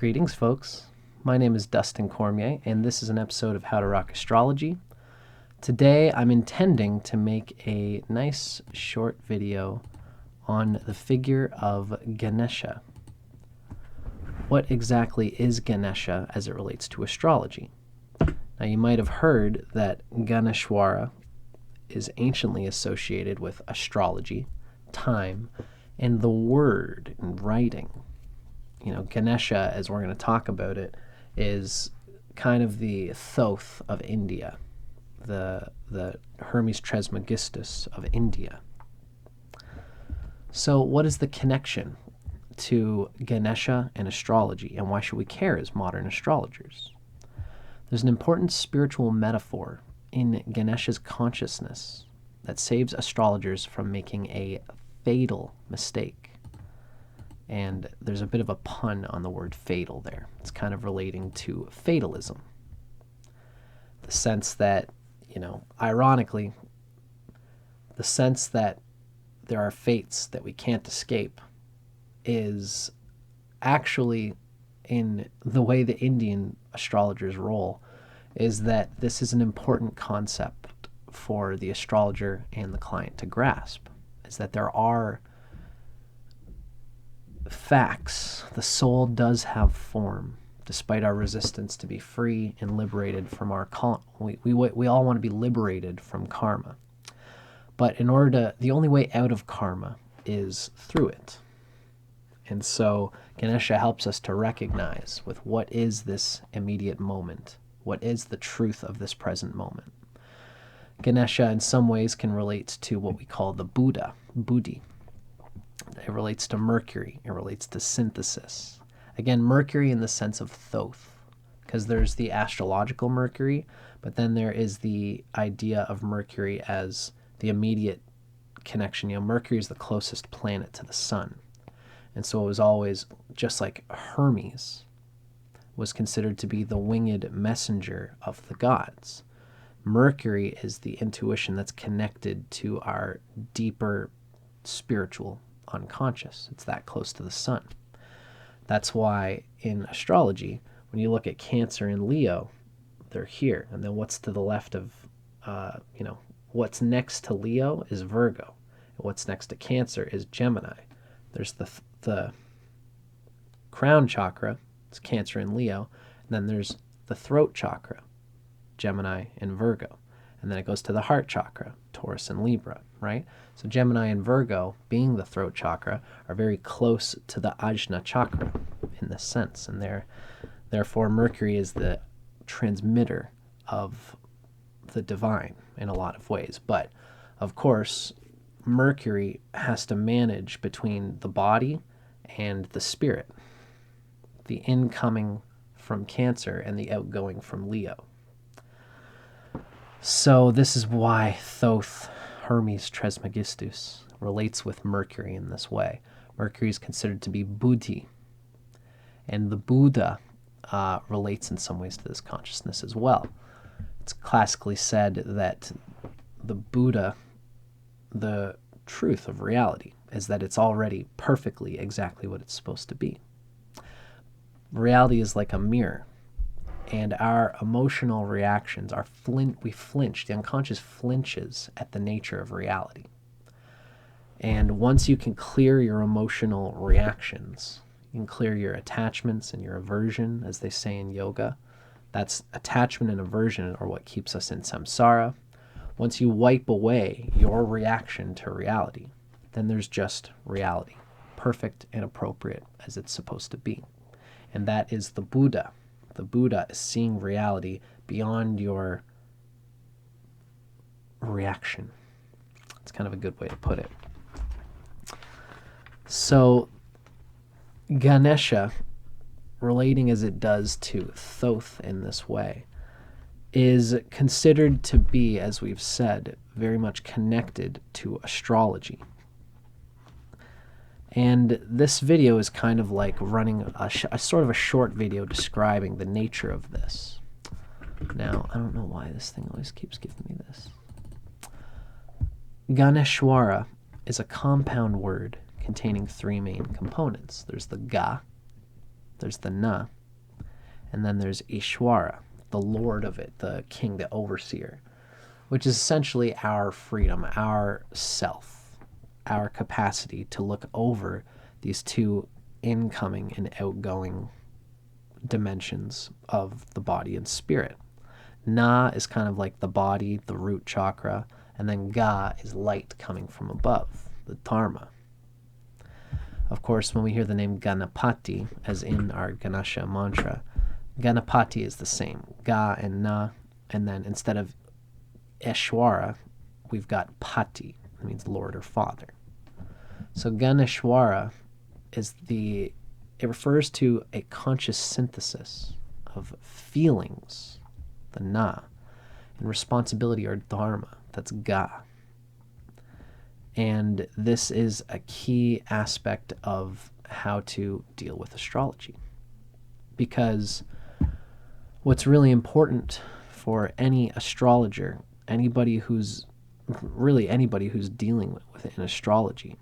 Greetings, folks. My name is Dustin Cormier, and this is an episode of How to Rock Astrology. Today, I'm intending to make a nice short video on the figure of Ganesha. What exactly is Ganesha as it relates to astrology? Now, you might have heard that Ganeshwara is anciently associated with astrology, time, and the word and writing. You know, Ganesha, as we're going to talk about it, is kind of the Thoth of India, the Hermes Tresmagistus of India. So what is the connection to Ganesha and astrology, and why should we care as modern astrologers? There's an important spiritual metaphor in Ganesha's consciousness that saves astrologers from making a fatal mistake. And there's a bit of a pun on the word fatal there. It's kind of relating to fatalism. The sense that, ironically, the sense that there are fates that we can't escape is actually, in the way the Indian astrologers roll, is that this is an important concept for the astrologer and the client to grasp, is that there are facts. The soul does have form, despite our resistance to be free and liberated from our we all want to be liberated from karma. But the only way out of karma is through it. And so Ganesha helps us to recognize with what is this immediate moment, what is the truth of this present moment. Ganesha in some ways can relate to what we call the Buddhi. It relates to mercury. It relates to synthesis. Again, mercury in the sense of Thoth, because there's the astrological mercury, but then there is the idea of mercury as the immediate connection. Mercury is the closest planet to the sun. And so it was always, just like Hermes was considered to be the winged messenger of the gods. Mercury is the intuition that's connected to our deeper spiritual unconscious. It's that close to the sun. That's why in astrology, when you look at Cancer and Leo, they're here. And then what's to the left of, what's next to Leo is Virgo. And what's next to Cancer is Gemini. There's the crown chakra, it's Cancer and Leo. And then there's the throat chakra, Gemini and Virgo. And then it goes to the heart chakra, Taurus and Libra, right? So Gemini and Virgo, being the throat chakra, are very close to the Ajna chakra in this sense. And therefore, Mercury is the transmitter of the divine in a lot of ways. But, of course, Mercury has to manage between the body and the spirit, the incoming from Cancer and the outgoing from Leo. So this is why Thoth, Hermes Tresmagistus, relates with Mercury in this way. Mercury is considered to be Buddhi, and the Buddha relates in some ways to this consciousness as well. It's classically said that the Buddha, the truth of reality, is that it's already perfectly exactly what it's supposed to be. Reality is like a mirror. And our emotional reactions, we flinch, the unconscious flinches at the nature of reality. And once you can clear your emotional reactions, you can clear your attachments and your aversion, as they say in yoga. That's attachment and aversion are what keeps us in samsara. Once you wipe away your reaction to reality, then there's just reality, perfect and appropriate as it's supposed to be. And that is the Buddha. The Buddha is seeing reality beyond your reaction. It's kind of a good way to put it. So Ganesha, relating as it does to Thoth in this way, is considered to be, as we've said, very much connected to astrology. And this video is kind of like running a sort of a short video describing the nature of this. Now, I don't know why this thing always keeps giving me this. Ganeshwara is a compound word containing three main components. There's the Ga, there's the Na, and then there's Ishwara, the lord of it, the king, the overseer, which is essentially our freedom, our self, our capacity to look over these two incoming and outgoing dimensions of the body and spirit. Na is kind of like the body, the root chakra, and then Ga is light coming from above, the Dharma. Of course, when we hear the name Ganapati, as in our Ganesha mantra, Ganapati is the same, Ga and Na, and then instead of Ishwara, we've got Pati, it means Lord or Father. So Ganeshwara it refers to a conscious synthesis of feelings, the Na, and responsibility or Dharma, that's Ga. And this is a key aspect of how to deal with astrology. Because what's really important for any astrologer, anybody who's dealing with in astrology,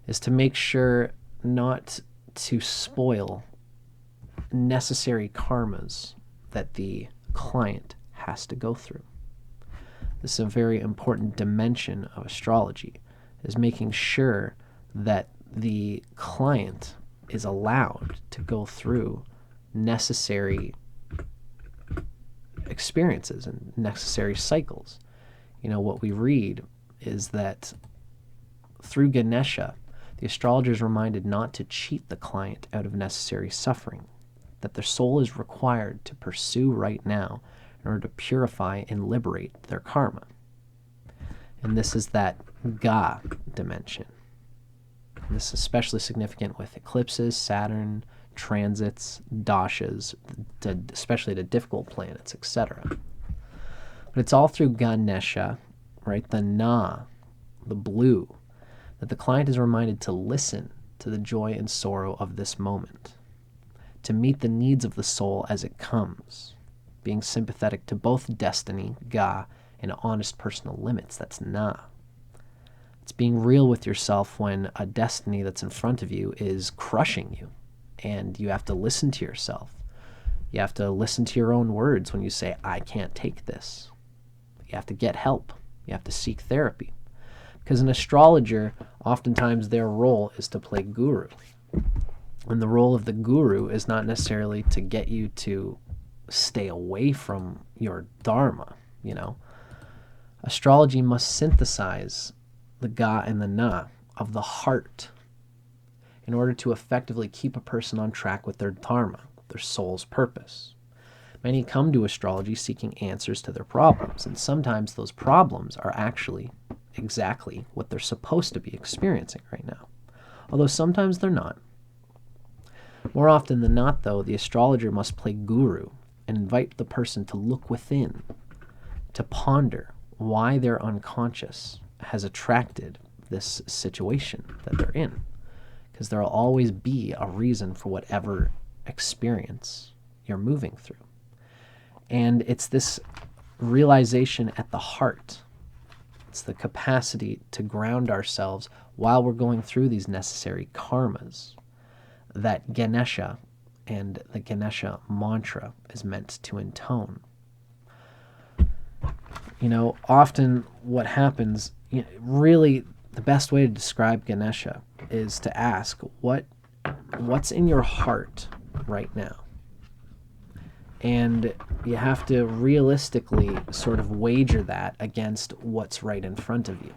is to make sure not to spoil necessary karmas that the client has to go through. This is a very important dimension of astrology, is making sure that the client is allowed to go through necessary experiences and necessary cycles. What we read is that through Ganesha, the astrologer is reminded not to cheat the client out of necessary suffering, that their soul is required to pursue right now in order to purify and liberate their karma. And this is that Ga dimension. And this is especially significant with eclipses, Saturn, transits, dashas, especially the difficult planets, etc. But it's all through Ganesha, right, the Na, the blue, that the client is reminded to listen to the joy and sorrow of this moment, to meet the needs of the soul as it comes, being sympathetic to both destiny, Ga, and honest personal limits, that's Na. It's being real with yourself when a destiny that's in front of you is crushing you, and you have to listen to yourself. You have to listen to your own words when you say, I can't take this. You have to get help. You have to seek therapy. Because an astrologer, oftentimes their role is to play guru. And the role of the guru is not necessarily to get you to stay away from your dharma, Astrology must synthesize the Ga and the Na of the heart in order to effectively keep a person on track with their dharma, their soul's purpose. Many come to astrology seeking answers to their problems, and sometimes those problems are actually exactly what they're supposed to be experiencing right now, although sometimes they're not. More often than not, though, the astrologer must play guru and invite the person to look within, to ponder why their unconscious has attracted this situation that they're in, because there will always be a reason for whatever experience you're moving through. And it's this realization at the heart. It's the capacity to ground ourselves while we're going through these necessary karmas that Ganesha and the Ganesha mantra is meant to intone. Often what happens, really the best way to describe Ganesha is to ask, what's in your heart right now? And you have to realistically sort of wager that against what's right in front of you.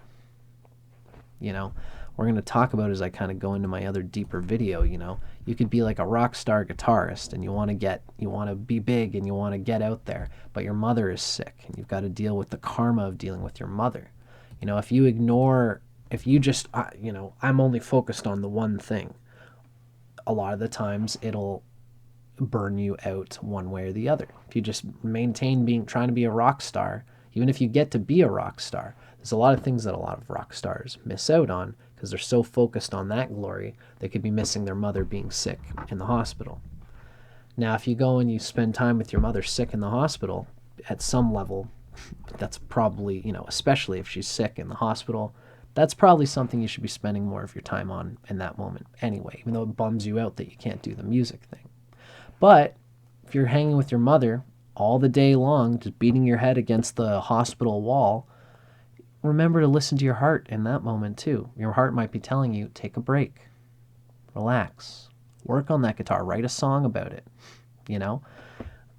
We're going to talk about as I kind of go into my other deeper video, you could be like a rock star guitarist and you want to be big and you want to get out there, but your mother is sick and you've got to deal with the karma of dealing with your mother. If you just, I'm only focused on the one thing, a lot of the times it'll burn you out one way or the other. If you just maintain trying to be a rock star, even if you get to be a rock star, there's a lot of things that a lot of rock stars miss out on because they're so focused on that glory, they could be missing their mother being sick in the hospital. Now, if you go and you spend time with your mother sick in the hospital, at some level, that's probably, especially if she's sick in the hospital, that's probably something you should be spending more of your time on in that moment anyway, even though it bums you out that you can't do the music thing. But if you're hanging with your mother all the day long, just beating your head against the hospital wall, remember to listen to your heart in that moment too. Your heart might be telling you, take a break, relax, work on that guitar, write a song about it.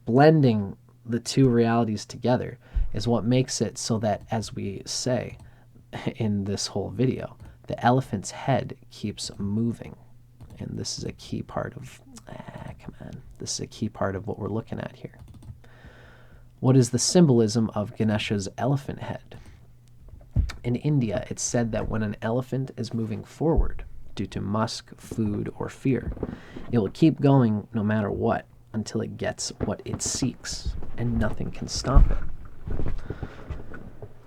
Blending the two realities together is what makes it so that, as we say in this whole video, the elephant's head keeps moving. And this is a key part of, this is a key part of what we're looking at here. What is the symbolism of Ganesha's elephant head? In India, it's said that when an elephant is moving forward due to musk, food, or fear, it will keep going no matter what until it gets what it seeks, and nothing can stop it.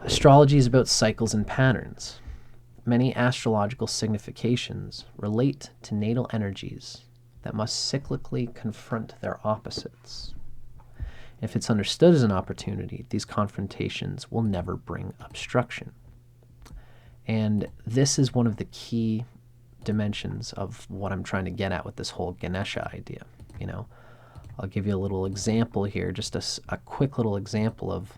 Astrology is about cycles and patterns. Many astrological significations relate to natal energies that must cyclically confront their opposites. If it's understood as an opportunity, these confrontations will never bring obstruction. And this is one of the key dimensions of what I'm trying to get at with this whole Ganesha idea. I'll give you a little example here, just a quick little example of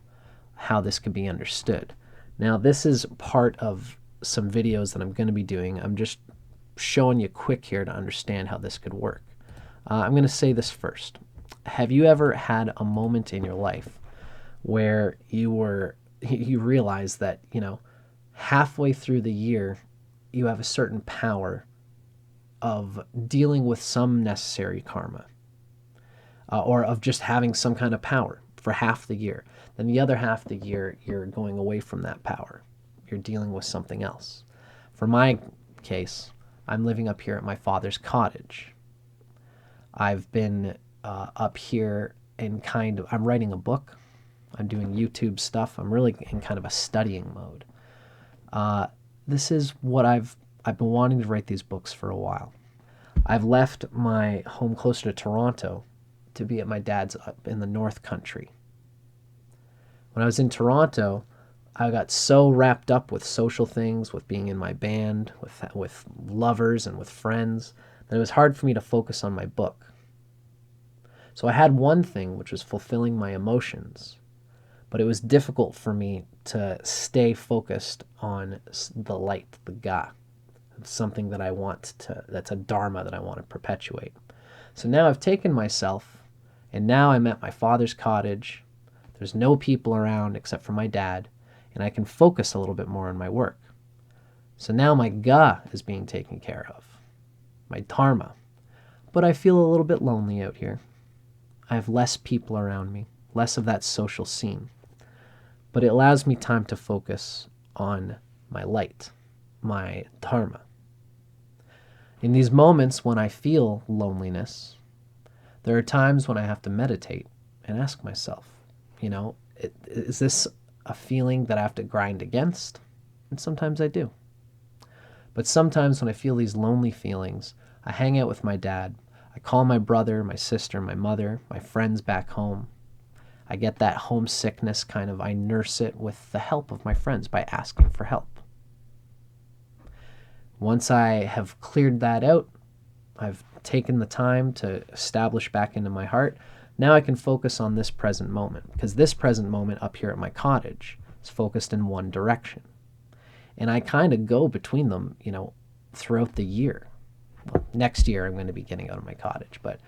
how this can be understood. Now, this is part of some videos that I'm going to be doing. I'm just showing you quick here to understand how this could work. I'm going to say this first. Have you ever had a moment in your life where you realized that, halfway through the year, you have a certain power of dealing with some necessary karma, or of just having some kind of power for half the year. Then the other half of the year, you're going away from that power. You're dealing with something else. For my case, I'm living up here at my father's cottage. I've been up here in I'm writing a book. I'm doing YouTube stuff. I'm really in kind of a studying mode. This is what I've been wanting to write these books for a while. I've left my home closer to Toronto to be at my dad's up in the North Country. When I was in Toronto, I got so wrapped up with social things, with being in my band, with lovers and with friends, that it was hard for me to focus on my book. So I had one thing, which was fulfilling my emotions, but it was difficult for me to stay focused on the light, the Ga, something that I want that's a dharma that I want to perpetuate. So now I've taken myself, and now I'm at my father's cottage. There's no people around except for my dad, and I can focus a little bit more on my work. So now my Ga is being taken care of, my dharma. But I feel a little bit lonely out here. I have less people around me, less of that social scene. But it allows me time to focus on my light, my dharma. In these moments when I feel loneliness, there are times when I have to meditate and ask myself, is this a feeling that I have to grind against? And sometimes I do. But sometimes when I feel these lonely feelings, I hang out with my dad. I call my brother, my sister, my mother, my friends back home. I get that homesickness I nurse it with the help of my friends by asking for help. Once I have cleared that out, I've taken the time to establish back into my heart. Now I can focus on this present moment, because this present moment up here at my cottage is focused in one direction. And I kind of go between them, throughout the year. Well, next year I'm going to be getting out of my cottage. But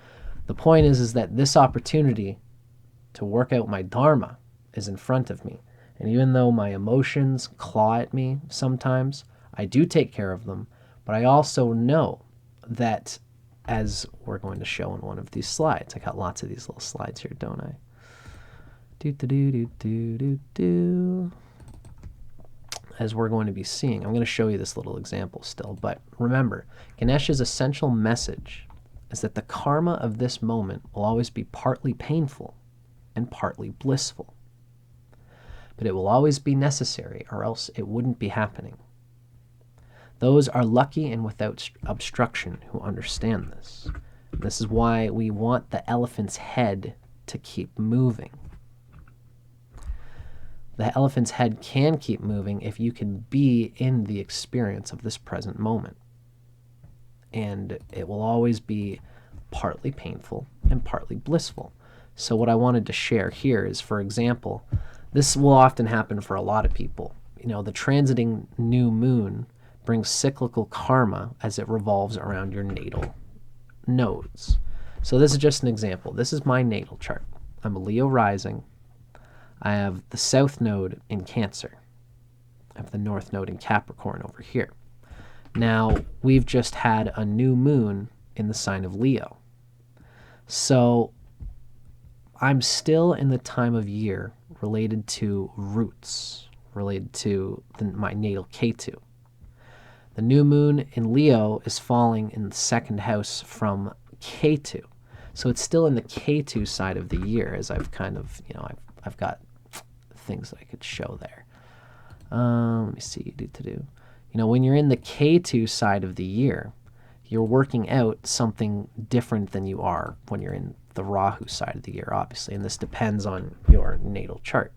the point is that this opportunity to work out my dharma is in front of me. And even though my emotions claw at me sometimes, I do take care of them. But I also know that, as we're going to show in one of these slides, I got lots of these little slides here, don't I? As we're going to be seeing, I'm going to show you this little example still. But remember, Ganesha's essential message is that the karma of this moment will always be partly painful and partly blissful. But it will always be necessary, or else it wouldn't be happening. Those are lucky and without obstruction who understand this. This is why we want the elephant's head to keep moving. The elephant's head can keep moving if you can be in the experience of this present moment. And it will always be partly painful and partly blissful. So what I wanted to share here is, for example, this will often happen for a lot of people. The transiting new moon brings cyclical karma as it revolves around your natal nodes. So this is just an example. This is my natal chart. I'm a Leo rising. I have the south node in Cancer. I have the north node in Capricorn over here. Now, we've just had a new moon in the sign of Leo. So I'm still in the time of year related to roots, related to my natal Ketu. The new moon in Leo is falling in the second house from Ketu. So it's still in the Ketu side of the year, as I've kind of, I've got things that I could show there. Let me see. When you're in the Ketu side of the year, you're working out something different than you are when you're in the Rahu side of the year, obviously. And this depends on your natal chart.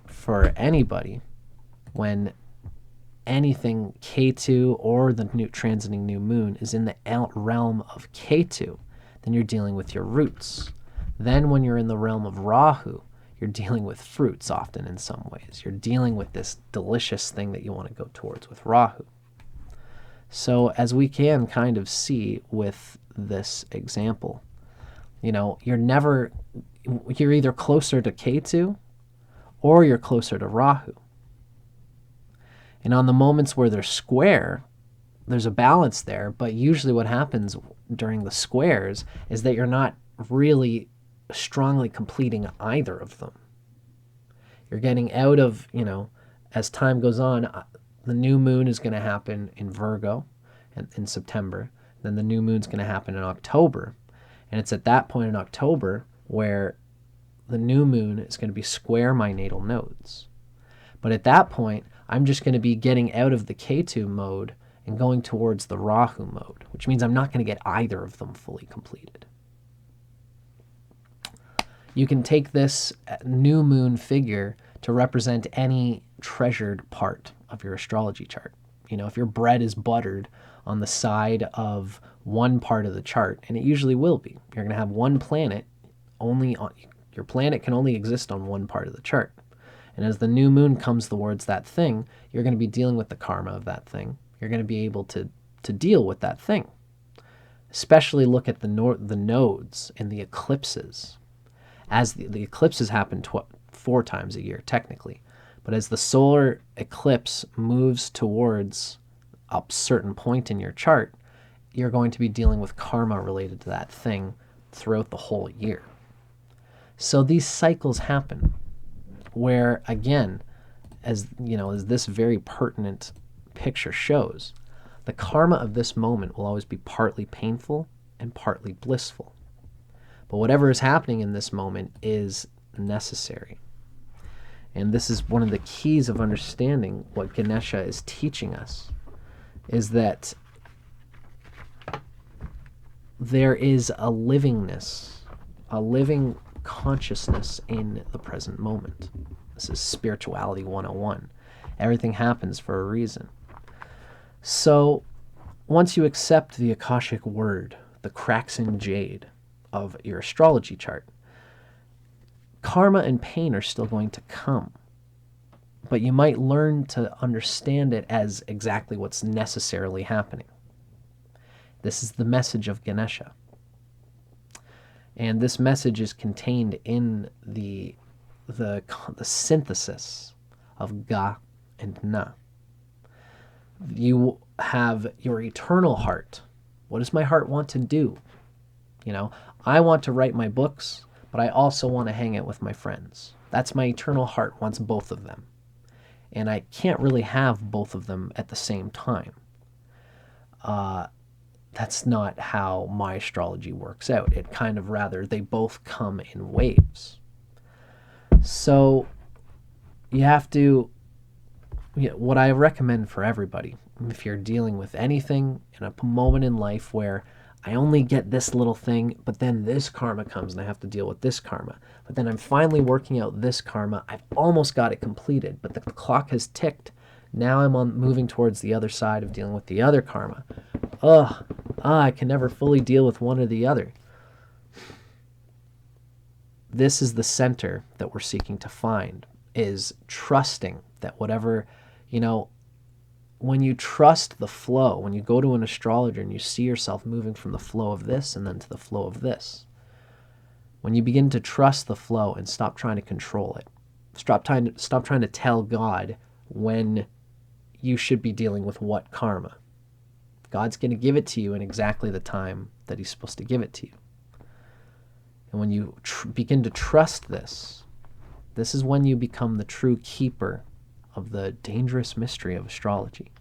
For anybody, when anything Ketu or the transiting new moon is in the realm of Ketu, then you're dealing with your roots. Then when you're in the realm of Rahu, you're dealing with fruits often in some ways. You're dealing with this delicious thing that you want to go towards with Rahu. So as we can kind of see with this example, you're either closer to Ketu or you're closer to Rahu. And on the moments where they're square, there's a balance there, but usually what happens during the squares is that you're not really strongly completing either of them. You're getting out of, as time goes on, the new moon is going to happen in Virgo in September. Then the new moon's going to happen in October. And it's at that point in October where the new moon is going to be square my natal nodes. But at that point, I'm just going to be getting out of the Ketu mode and going towards the Rahu mode, which means I'm not going to get either of them fully completed. You can take this new moon figure to represent any treasured part of your astrology chart. If your bread is buttered on the side of one part of the chart, and it usually will be, you're going to have one planet your planet can only exist on one part of the chart. And as the new moon comes towards that thing, you're going to be dealing with the karma of that thing. You're going to be able to deal with that thing. Especially look at the nodes and the eclipses. As the eclipses happen 4 times a year, technically. But as the solar eclipse moves towards a certain point in your chart, you're going to be dealing with karma related to that thing throughout the whole year. So these cycles happen where, again, as this very pertinent picture shows, the karma of this moment will always be partly painful and partly blissful. But whatever is happening in this moment is necessary. And this is one of the keys of understanding what Ganesha is teaching us, is that there is a livingness, a living consciousness in the present moment. This is Spirituality 101. Everything happens for a reason. So once you accept the Akashic word, the Kraxin jade of your astrology chart, karma and pain are still going to come. But you might learn to understand it as exactly what's necessarily happening. This is the message of Ganesha. And this message is contained in the synthesis of Ga and Na. You have your eternal heart. What does my heart want to do? I want to write my books, but I also want to hang out with my friends. That's my eternal heart, wants both of them. And I can't really have both of them at the same time. That's not how my astrology works out. It kind of rather, they both come in waves. So you have to, what I recommend for everybody, if you're dealing with anything in a moment in life where I only get this little thing, but then this karma comes and I have to deal with this karma. But then I'm finally working out this karma. I've almost got it completed, but the clock has ticked. Now I'm moving towards the other side of dealing with the other karma. I can never fully deal with one or the other. This is the center that we're seeking to find, is trusting that whatever, when you trust the flow, when you go to an astrologer and you see yourself moving from the flow of this and then to the flow of this, when you begin to trust the flow and stop trying to control it, stop trying to tell God when you should be dealing with what karma. God's going to give it to you in exactly the time that he's supposed to give it to you. And when you begin to trust this, this is when you become the true keeper of the dangerous mystery of astrology.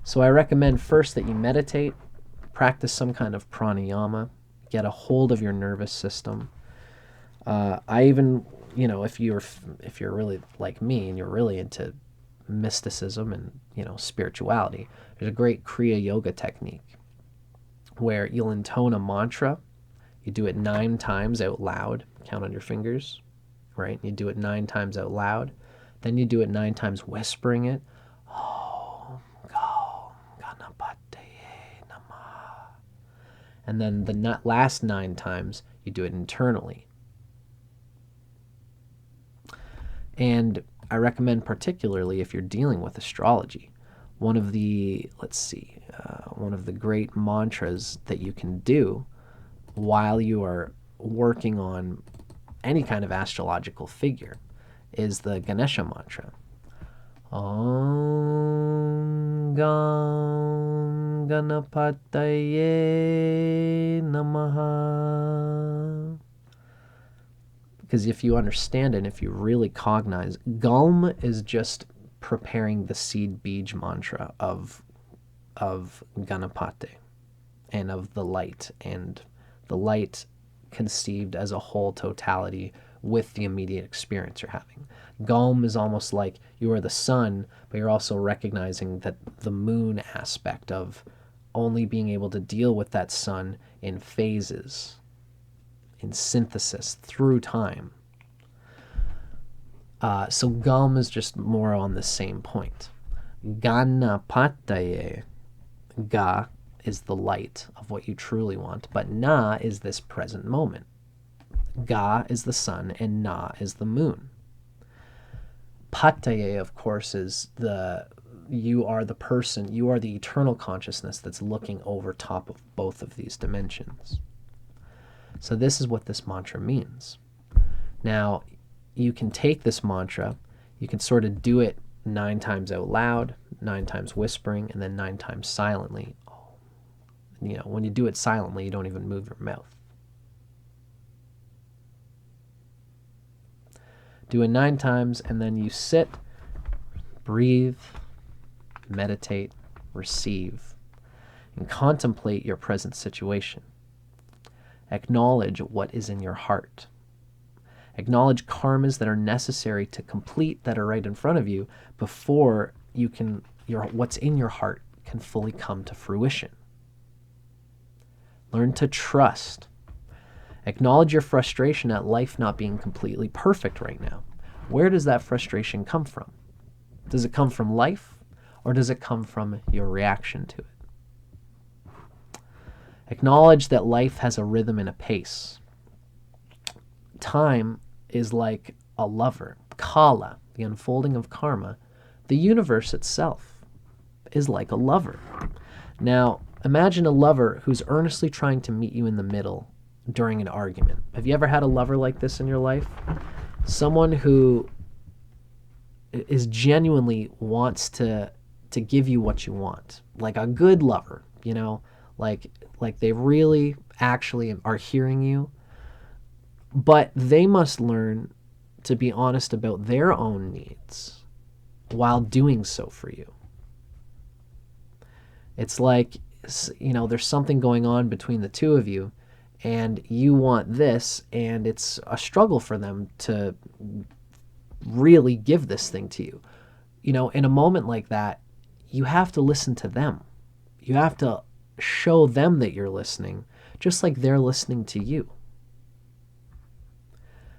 So I recommend first that you meditate, practice some kind of pranayama, get a hold of your nervous system. I even, if you're really like me and you're really into mysticism and, spirituality, there's a great Kriya Yoga technique where you'll intone a mantra. You do it 9 times out loud, count on your fingers, right? You do it 9 times out loud. Then you do it 9 times whispering it. Om Ganapataye Namah. And then the last 9 times, you do it internally. And I recommend particularly if you're dealing with astrology, one of the great mantras that you can do while you are working on any kind of astrological figure is the Ganesha mantra. Om Ganapataye Namaha. Because if you understand it, and if you really cognize, Galm is just preparing the seed beej mantra of Ganapate and of the light, and the light conceived as a whole totality with the immediate experience you're having. Galm is almost like you are the sun, but you're also recognizing that the moon aspect of only being able to deal with that sun in phases, in synthesis through time. So Galm is just more on the same point. Ganapataye, Ga is the light of what you truly want, but Na is this present moment. Ga is the sun and Na is the moon. Pataye, of course, is you are the person, you are the eternal consciousness that's looking over top of both of these dimensions. So this is what this mantra means. Now, you can take this mantra, you can sort of do it 9 times out loud, 9 times whispering, and then 9 times silently. When you do it silently, you don't even move your mouth. Do it 9 times, and then you sit, breathe, meditate, receive, and contemplate your present situation. Acknowledge what is in your heart. Acknowledge karmas that are necessary to complete, that are right in front of you, before what's in your heart can fully come to fruition. Learn to trust. Acknowledge your frustration at life not being completely perfect right now. Where does that frustration come from? Does it come from life, or does it come from your reaction to it? Acknowledge that life has a rhythm and a pace. Time is like a lover. Kala, the unfolding of karma. The universe itself is like a lover. Now, imagine a lover who's earnestly trying to meet you in the middle during an argument. Have you ever had a lover like this in your life? Someone who is genuinely wants to give you what you want. Like a good lover, like they really actually are hearing you. But they must learn to be honest about their own needs while doing so for you. It's like, there's something going on between the two of you, and you want this, and it's a struggle for them to really give this thing to you. In a moment like that, you have to listen to them. You have to show them that you're listening, just like they're listening to you.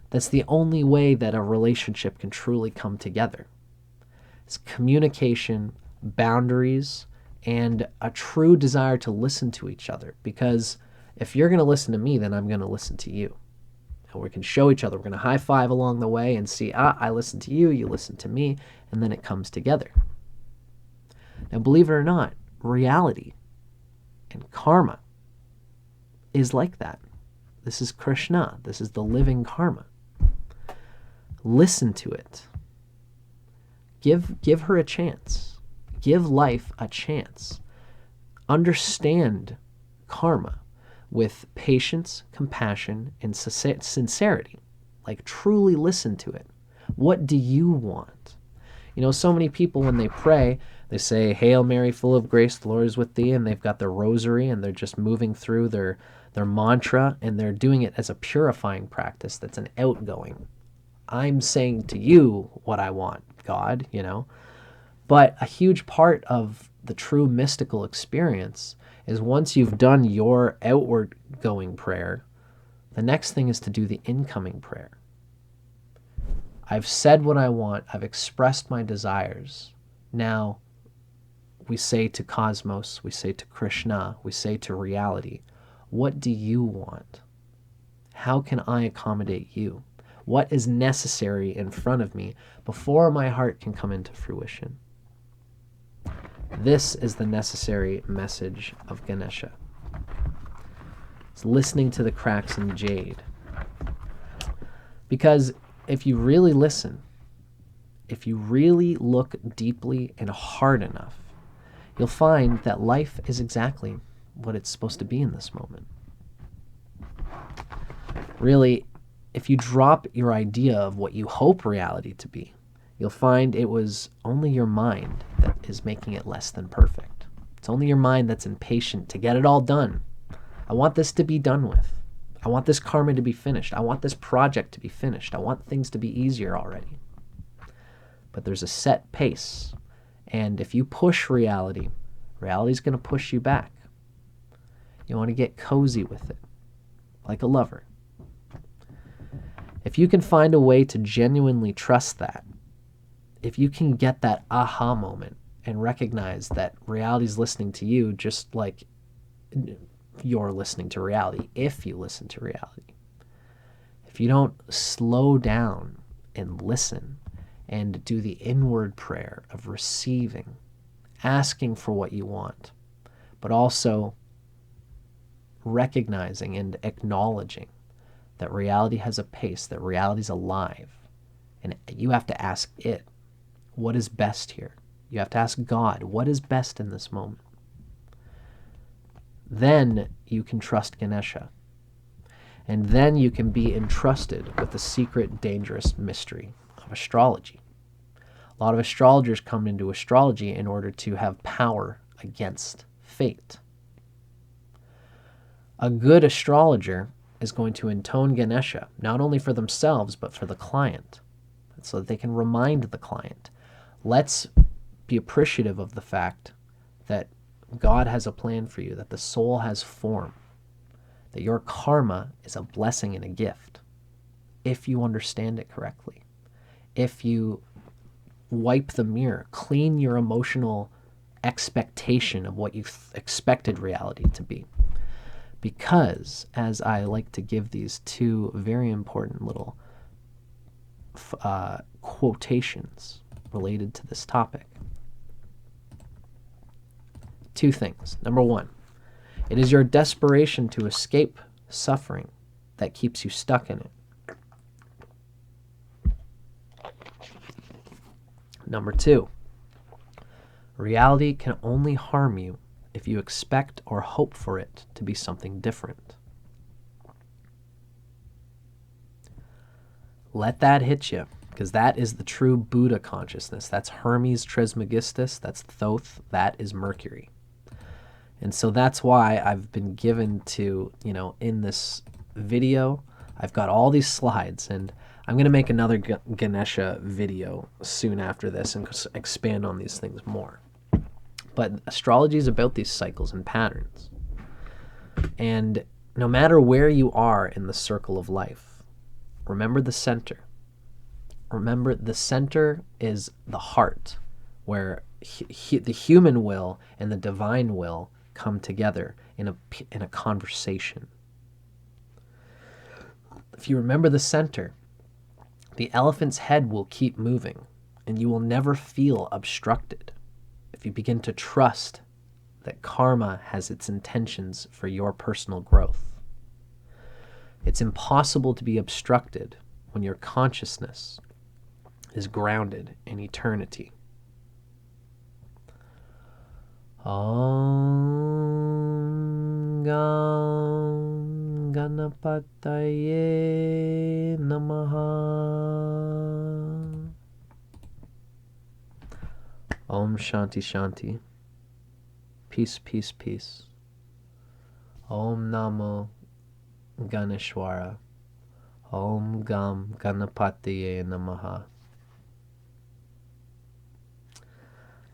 That's the only way that a relationship can truly come together. It's communication, boundaries, and a true desire to listen to each other. Because if you're going to listen to me, then I'm going to listen to you. And we can show each other. We're going to high five along the way and see, I listen to you, you listen to me, and then it comes together. Now, believe it or not, reality and karma is like that. This is Krishna. This is the living karma. Listen to it. Give her a chance. Give life a chance. Understand karma with patience, compassion, and sincerity. Like, truly listen to it. What do you want? You know, so many people, when they pray, they say, "Hail Mary, full of grace, the Lord is with thee," and they've got their rosary, and they're just moving through their mantra, and they're doing it as a purifying practice that's an outgoing. I'm saying to you what I want, God, you know. But a huge part of the true mystical experience is once you've done your outward going prayer, the next thing is to do the incoming prayer. I've said what I want. I've expressed my desires. Now, we say to cosmos, we say to Krishna, we say to reality, what do you want? How can I accommodate you? What is necessary in front of me before my heart can come into fruition? This is the necessary message of Ganesha. It's listening to the cracks in the jade. Because if you really listen, if you really look deeply and hard enough, you'll find that life is exactly what it's supposed to be in this moment. Really, if you drop your idea of what you hope reality to be, you'll find it was only your mind that is making it less than perfect. It's only your mind that's impatient to get it all done. I want this to be done with. I want this karma to be finished. I want this project to be finished. I want things to be easier already. But there's a set pace. And if you push reality, reality's going to push you back. You want to get cozy with it, like a lover. If you can find a way to genuinely trust that, if you can get that aha moment and recognize that reality's listening to you just like you're listening to reality, if you listen to reality. If you don't slow down and listen and do the inward prayer of receiving, asking for what you want, but also recognizing and acknowledging that reality has a pace, that reality's alive, and you have to ask it, what is best here? You have to ask God, what is best in this moment? Then you can trust Ganesha. And then you can be entrusted with the secret, dangerous mystery of astrology. A lot of astrologers come into astrology in order to have power against fate. A good astrologer is going to intone Ganesha, not only for themselves, but for the client, so that they can remind the client. Let's be appreciative of the fact that God has a plan for you, that the soul has form, that your karma is a blessing and a gift, if you understand it correctly. If you wipe the mirror, clean your emotional expectation of what you expected reality to be. Because, as I like to give these two very important little quotations related to this topic. Two things. Number one, it is your desperation to escape suffering that keeps you stuck in it. Number two, reality can only harm you if you expect or hope for it to be something different. Let that hit you, because that is the true Buddha consciousness. That's Hermes Tresmagistus, that's Thoth, that is Mercury. And so that's why I've been given to, in this video, I've got all these slides, and I'm going to make another Ganesha video soon after this and expand on these things more. But astrology is about these cycles and patterns. And no matter where you are in the circle of life, remember the center. Remember, the center is the heart, where the human will and the divine will come together in a conversation. If you remember the center, the elephant's head will keep moving, and you will never feel obstructed if you begin to trust that karma has its intentions for your personal growth. It's impossible to be obstructed when your consciousness is grounded in eternity. Om Gam Ganapataye Namaha. Om Shanti Shanti. Peace, peace, peace. Om Namo Ganeshwara. Om Gam Ganapataye Namaha.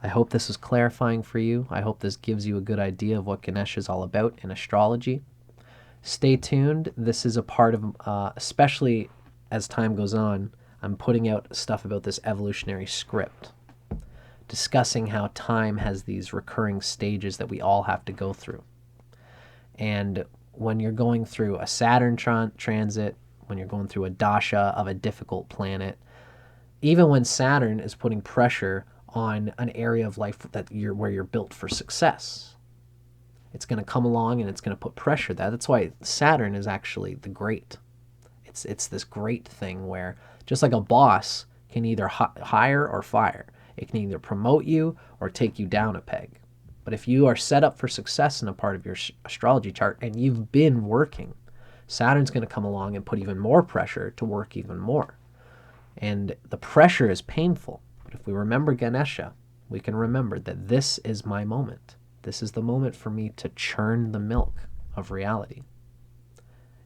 I hope this is clarifying for you. I hope this gives you a good idea of what Ganesha is all about in astrology. Stay tuned. This is a part of, especially as time goes on, I'm putting out stuff about this evolutionary script, discussing how time has these recurring stages that we all have to go through. And when you're going through a Saturn transit, when you're going through a dasha of a difficult planet, even when Saturn is putting pressure on an area of life where you're built for success, it's going to come along and it's going to put pressure there. That's why Saturn is actually the great. It's this great thing where, just like a boss can either hire or fire, it can either promote you or take you down a peg. But if you are set up for success in a part of your astrology chart and you've been working, Saturn's going to come along and put even more pressure to work even more. And the pressure is painful. But if we remember Ganesha, we can remember that this is my moment. This is the moment for me to churn the milk of reality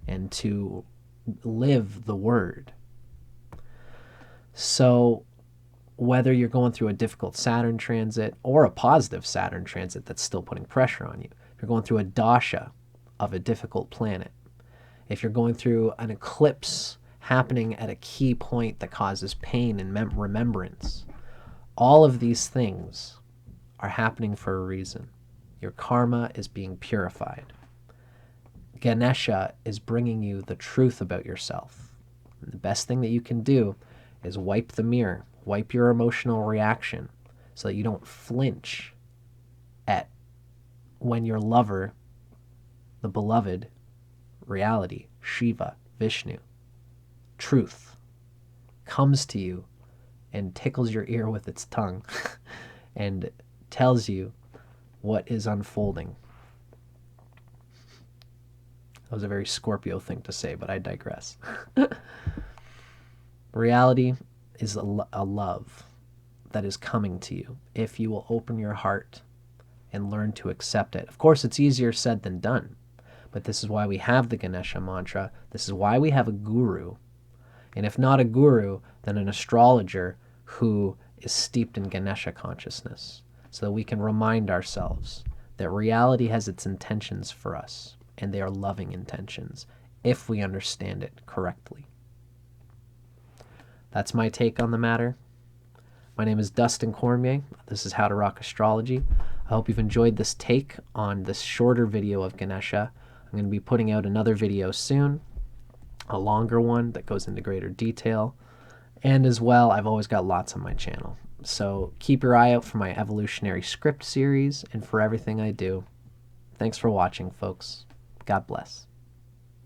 and to live the word. So whether you're going through a difficult Saturn transit or a positive Saturn transit that's still putting pressure on you, if you're going through a dasha of a difficult planet, if you're going through an eclipse happening at a key point that causes pain and remembrance, all of these things are happening for a reason. Your karma is being purified. Ganesha is bringing you the truth about yourself. And the best thing that you can do is wipe the mirror, wipe your emotional reaction so that you don't flinch at when your lover, the beloved, reality, Shiva, Vishnu, truth, comes to you and tickles your ear with its tongue and tells you what is unfolding. That was a very Scorpio thing to say, but I digress. Reality is a love that is coming to you if you will open your heart and learn to accept it. Of course, it's easier said than done, but this is why we have the Ganesha mantra. This is why we have a guru. And if not a guru, then an astrologer who is steeped in Ganesha consciousness, so that we can remind ourselves that reality has its intentions for us, and they are loving intentions if we understand it correctly. That's my take on the matter. My name is Dustin Cormier. This is How to Rock Astrology. I hope you've enjoyed this take on this shorter video of Ganesha. I'm going to be putting out another video soon, a longer one that goes into greater detail. And as well, I've always got lots on my channel. So keep your eye out for my evolutionary script series and for everything I do. Thanks for watching, folks. God bless.